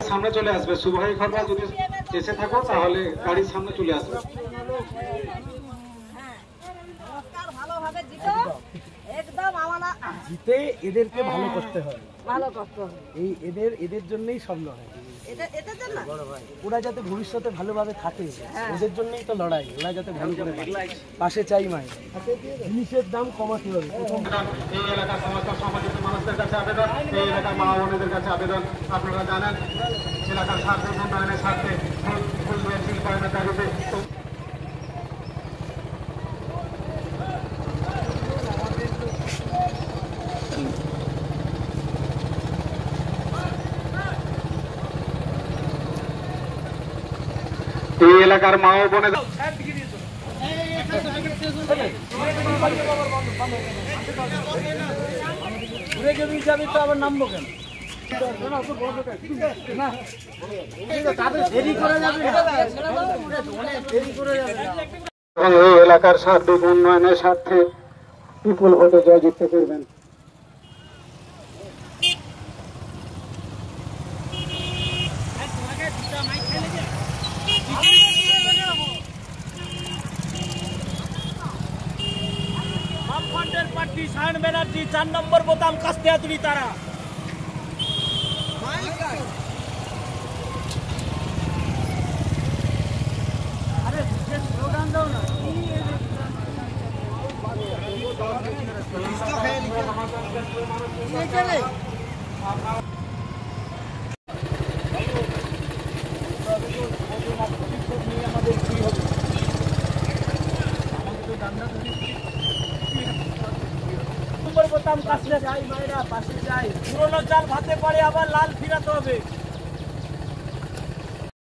সামনে চলে আসবে সুভাই খরবা যদি এসে থাকো তাহলে গাড়ির সামনে চলে আসবে। জিতে এদেরকে ভালো করতে হয়, এই এদের জন্যই সব লড়াই। ওরা যাতে ভবিষ্যতে ভালোভাবে থাকে ওদের জন্যই তো লড়াই, ওরা যাতে ভালো করে পাশে চাই মাই। জিনিসের দাম কমাতে হবে। এই এলাকার সমস্ত সমাজের মানুষদের কাছে আবেদন, এই এলাকার মা বোনেদের কাছে আবেদন, আপনারা জানেন এলাকার স্বার্থে উন্নয়নের স্বার্থে শিল্পায়নের দাবিতে এই এলাকার মা ও বোনেদের যাবি তো আবার নামবো কেন? এই এলাকার সার্বিক উন্নয়নের স্বার্থে বিপুল ভোটে জয়যুক্ত করবেন। প্রার্থী সায়ন ব্যানার্জি 4 নম্বর বোতাম কাস্তে তুলি তারা। বোতাম কাছে যাই মায়েরা পাশে যাই, পুরোনো চাল ভাতে পারে আবার লাল ফিরাতে হবে।